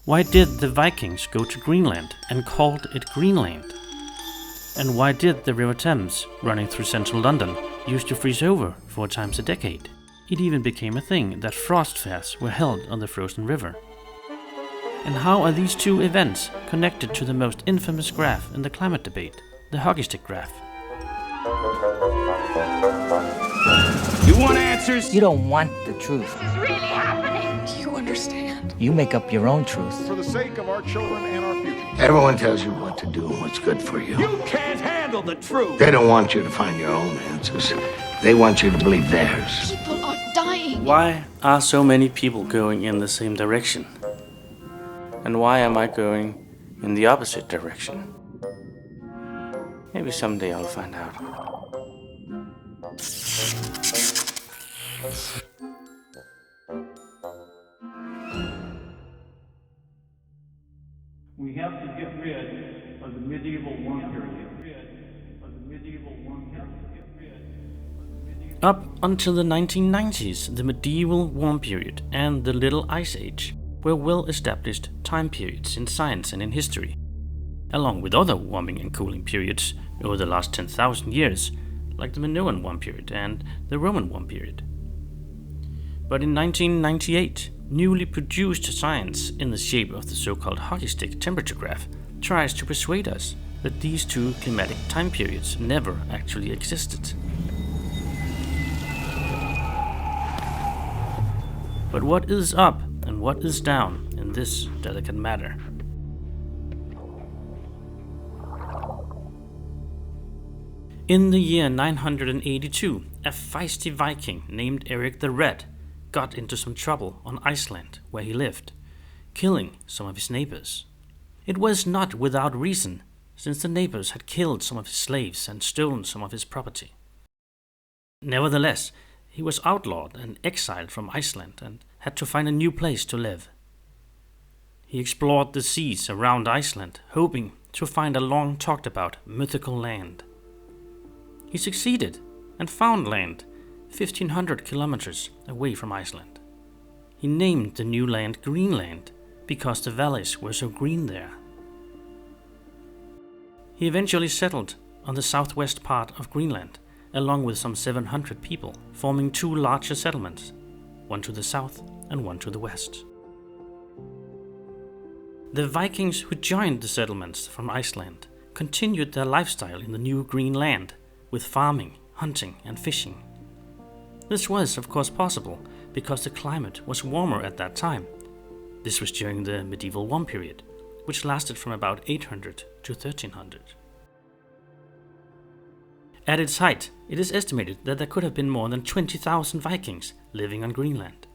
Why did the Vikings go to Greenland and called it Greenland? And why did the River Thames, running through central London, used to freeze over 4 times a decade? It even became a thing that frost fairs were held on the frozen river. And how are these two events connected to the most infamous graph in the climate debate, the hockey stick graph? You want answers? You don't want the truth. It's really happening. Do you understand? You make up your own truth. For the sake of our children and our future. Everyone tells you what to do and what's good for you. You can't handle the truth. They don't want you to find your own answers. They want you to believe theirs. People are dying. Why are so many people going in the same direction? And why am I going in the opposite direction? Maybe someday I'll find out. We have to get rid of the medieval warm period. Up until the 1990s, the medieval warm period and the Little Ice Age were well-established time periods in science and in history, along with other warming and cooling periods over the last 10,000 years, like the Minoan warm period and the Roman warm period. But in 1998, newly produced science in the shape of the so-called hockey stick temperature graph tries to persuade us that these two climatic time periods never actually existed. But what is up and what is down in this delicate matter? In the year 982, a feisty Viking named Eric the Red got into some trouble on Iceland where he lived, killing some of his neighbors. It was not without reason, since the neighbors had killed some of his slaves and stolen some of his property. Nevertheless, he was outlawed and exiled from Iceland and had to find a new place to live. He explored the seas around Iceland, hoping to find a long talked about mythical land. He succeeded and found land 1,500 kilometers away from Iceland. He named the new land Greenland because the valleys were so green there. He eventually settled on the southwest part of Greenland, along with some 700 people, forming 2 larger settlements, one to the south and one to the west. The Vikings who joined the settlements from Iceland continued their lifestyle in the new green land, with farming, hunting and fishing. This was, of course, possible because the climate was warmer at that time. This was during the medieval warm period, which lasted from about 800 to 1300. At its height, it is estimated that there could have been more than 20,000 Vikings living on Greenland.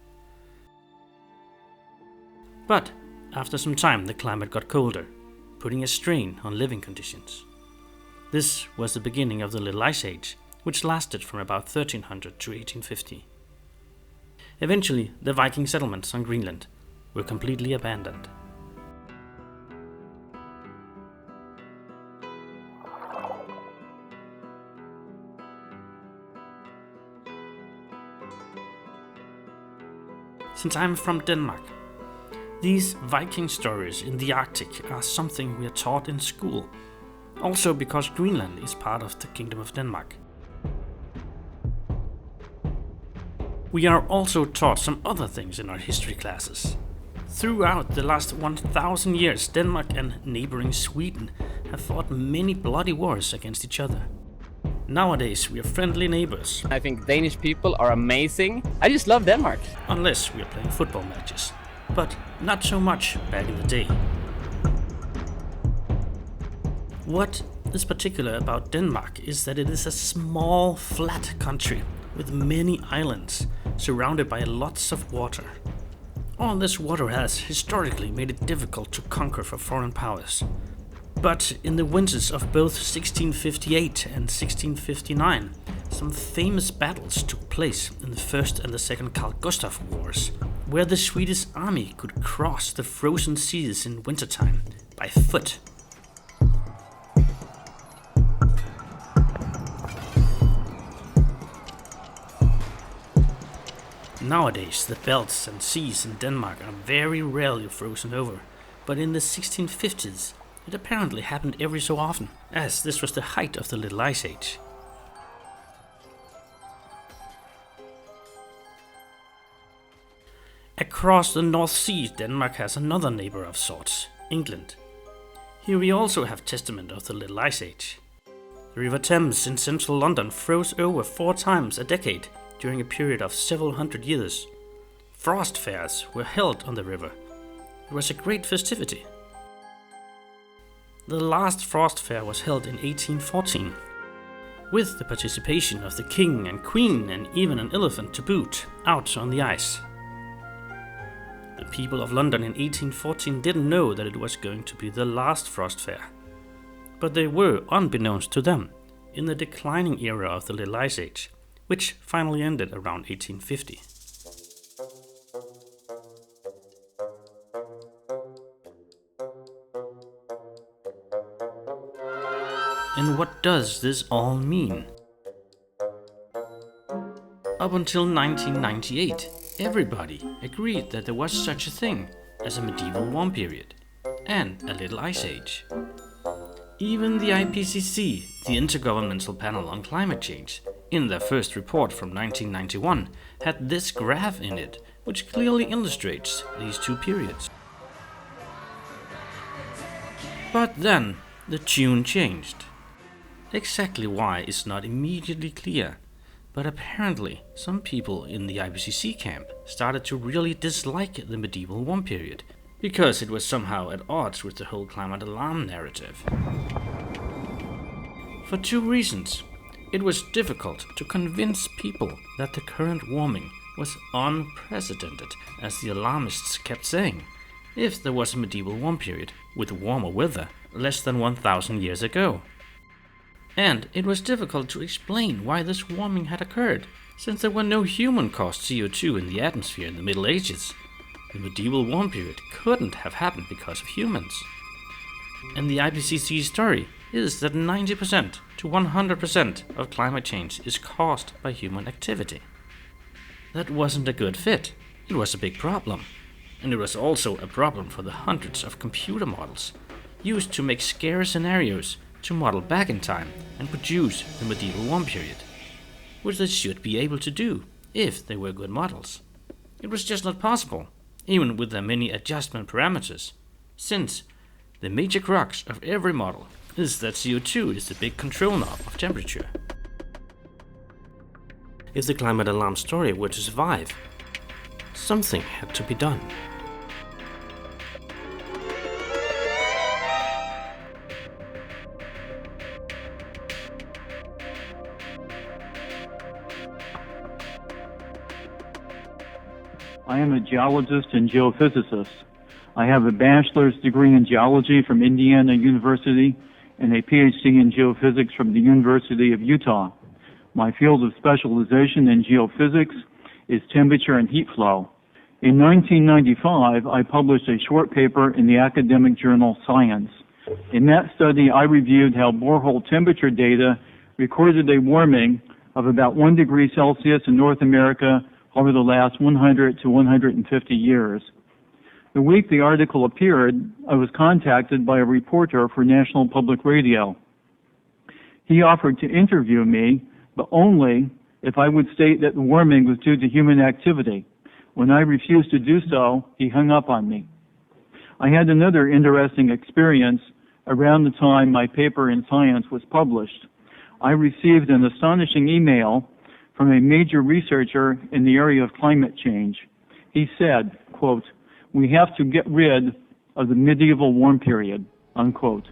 But after some time, the climate got colder, putting a strain on living conditions. This was the beginning of the Little Ice Age, which lasted from about 1300 to 1850. Eventually, the Viking settlements on Greenland were completely abandoned. Since I'm from Denmark, these Viking stories in the Arctic are something we are taught in school, also because Greenland is part of the Kingdom of Denmark. We are also taught some other things in our history classes. Throughout the last 1,000 years, Denmark and neighboring Sweden have fought many bloody wars against each other. Nowadays, we are friendly neighbors. I think Danish people are amazing. I just love Denmark. Unless we are playing football matches. But not so much back in the day. What is particular about Denmark is that it is a small, flat country with many islands, surrounded by lots of water. All this water has historically made it difficult to conquer for foreign powers. But in the winters of both 1658 and 1659, some famous battles took place in the First and the Second Carl Gustaf Wars, where the Swedish army could cross the frozen seas in wintertime by foot. Nowadays, the belts and seas in Denmark are very rarely frozen over, but in the 1650s it apparently happened every so often, as this was the height of the Little Ice Age. Across the North Sea, Denmark has another neighbor of sorts, England. Here we also have testament of the Little Ice Age. The River Thames in central London froze over 4 times a decade during a period of several hundred years. Frost fairs were held on the river. It was a great festivity. The last frost fair was held in 1814, with the participation of the king and queen and even an elephant to boot, out on the ice. The people of London in 1814 didn't know that it was going to be the last frost fair. But they were, unbeknownst to them, in the declining era of the Little Ice Age, which finally ended around 1850. And what does this all mean? Up until 1998, everybody agreed that there was such a thing as a medieval warm period and a Little Ice Age. Even the IPCC, the Intergovernmental Panel on Climate Change, in their first report from 1991, had this graph in it, which clearly illustrates these two periods. But then, the tune changed. Exactly why is not immediately clear, but apparently some people in the IPCC camp started to really dislike the medieval warm period, because it was somehow at odds with the whole climate alarm narrative. For 2 reasons. It was difficult to convince people that the current warming was unprecedented, as the alarmists kept saying, if there was a medieval warm period with warmer weather less than 1,000 years ago. And it was difficult to explain why this warming had occurred, since there were no human-caused CO2 in the atmosphere in the Middle Ages. The medieval warm period couldn't have happened because of humans. And the IPCC story is that 90% to 100% of climate change is caused by human activity. That wasn't a good fit. It was a big problem. And it was also a problem for the hundreds of computer models used to make scary scenarios to model back in time and produce the medieval warm period, which they should be able to do if they were good models. It was just not possible, even with their many adjustment parameters, since the major crux of every model is that CO2 is the big control knob of temperature. If the climate alarm story were to survive, something had to be done. I am a geologist and geophysicist. I have a bachelor's degree in geology from Indiana University and a PhD in geophysics from the University of Utah. My field of specialization in geophysics is temperature and heat flow. In 1995, I published a short paper in the academic journal Science. In that study, I reviewed how borehole temperature data recorded a warming of about 1 degree Celsius in North America over the last 100 to 150 years. The week the article appeared, I was contacted by a reporter for National Public Radio. He offered to interview me, but only if I would state that the warming was due to human activity. When I refused to do so, he hung up on me. I had another interesting experience around the time my paper in Science was published. I received an astonishing email from a major researcher in the area of climate change. He said, quote, "We have to get rid of the medieval warm period," unquote.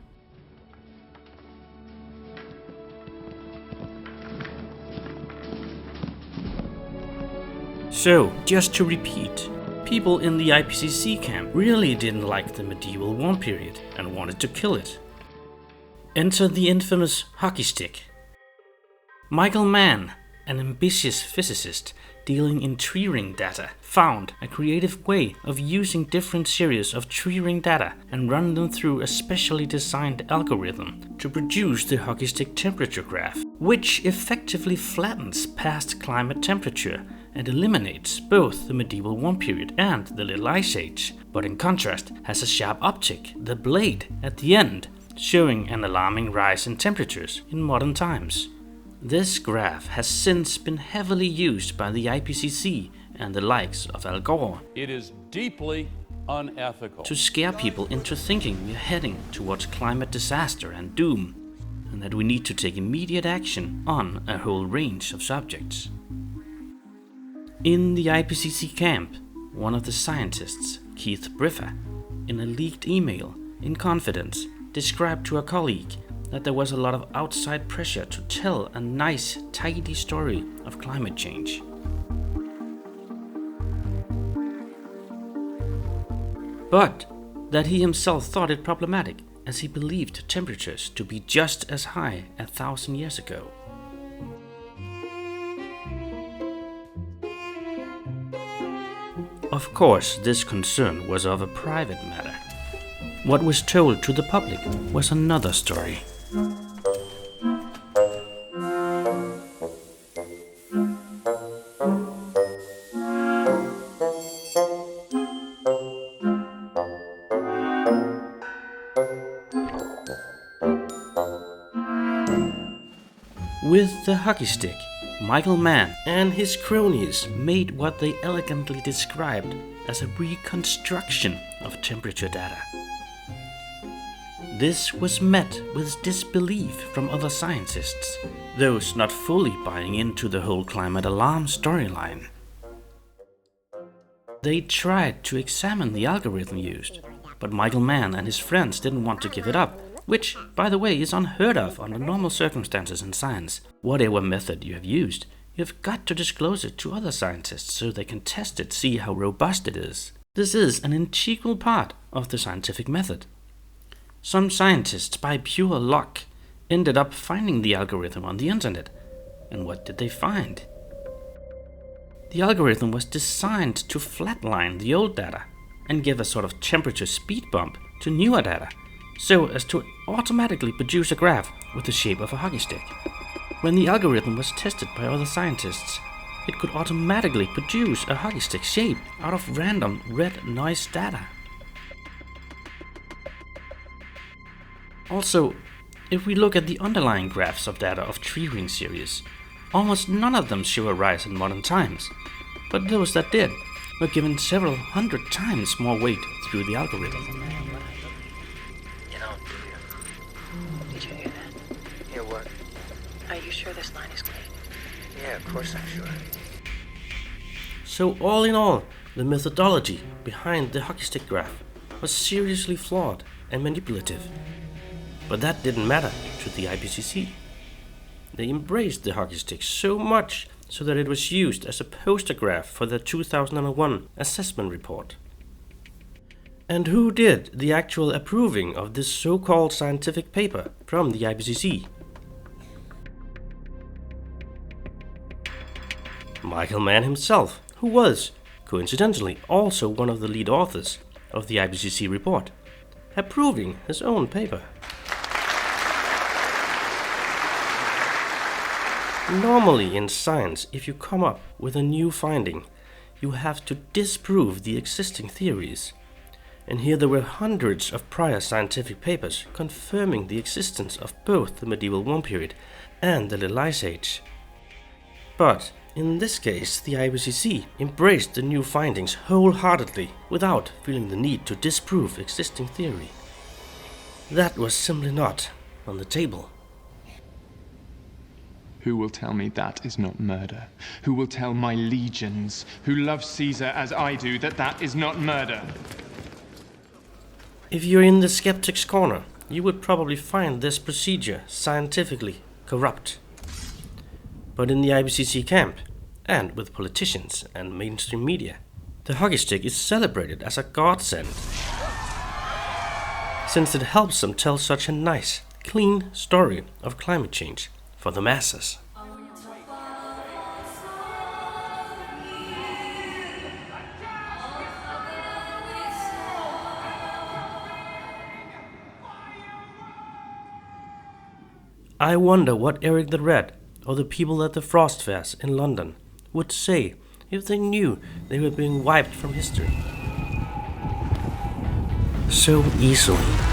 So, just to repeat, people in the IPCC camp really didn't like the medieval warm period and wanted to kill it. Enter the infamous hockey stick. Michael Mann, an ambitious physicist dealing in tree ring data, found a creative way of using different series of tree ring data and run them through a specially designed algorithm to produce the hockey stick temperature graph, which effectively flattens past climate temperature and eliminates both the medieval warm period and the Little Ice Age, but in contrast has a sharp uptick, the blade, at the end, showing an alarming rise in temperatures in modern times. This graph has since been heavily used by the IPCC and the likes of Al Gore. It is deeply unethical To scare people into thinking we are heading towards climate disaster and doom, and that we need to take immediate action on a whole range of subjects. In the IPCC camp, one of the scientists, Keith Briffa, in a leaked email, in confidence, described to a colleague that there was a lot of outside pressure to tell a nice, tidy story of climate change. But that he himself thought it problematic, as he believed temperatures to be just as high 1,000 years ago. Of course, this concern was of a private matter. What was told to the public was another story. With the hockey stick, Michael Mann and his cronies made what they elegantly described as a reconstruction of temperature data. This was met with disbelief from other scientists, those not fully buying into the whole climate alarm storyline. They tried to examine the algorithm used, but Michael Mann and his friends didn't want to give it up, which, by the way, is unheard of under normal circumstances in science. Whatever method you have used, you've got to disclose it to other scientists so they can test it, see how robust it is. This is an integral part of the scientific method. Some scientists, by pure luck, ended up finding the algorithm on the internet. And what did they find? The algorithm was designed to flatline the old data and give a sort of temperature speed bump to newer data, so as to automatically produce a graph with the shape of a hockey stick. When the algorithm was tested by other scientists, it could automatically produce a hockey stick shape out of random red noise data. Also, if we look at the underlying graphs of data of tree ring series, almost none of them show a rise in modern times, but those that did were given several hundred times more weight through the algorithm. You know, did you hear that? Hear what? Are you sure this line is clean? Yeah, of course I'm sure. So all in all, the methodology behind the hockey stick graph was seriously flawed and manipulative. But that didn't matter to the IPCC. They embraced the hockey stick so much so that it was used as a poster graph for their 2001 assessment report. And who did the actual approving of this so-called scientific paper from the IPCC? Michael Mann himself, who was, coincidentally, also one of the lead authors of the IPCC report, approving his own paper. Normally in science, if you come up with a new finding, you have to disprove the existing theories. And here there were hundreds of prior scientific papers confirming the existence of both the medieval warm period and the Little Ice Age. But in this case, the IPCC embraced the new findings wholeheartedly without feeling the need to disprove existing theory. That was simply not on the table. Who will tell me that is not murder? Who will tell my legions, who love Caesar as I do, that that is not murder? If you're in the skeptic's corner, you would probably find this procedure scientifically corrupt. But in the IPCC camp, and with politicians and mainstream media, the hockey stick is celebrated as a godsend, since it helps them tell such a nice, clean story of climate change for the masses. I wonder what Eric the Red or the people at the Frost Fairs in London would say if they knew they were being wiped from history so easily?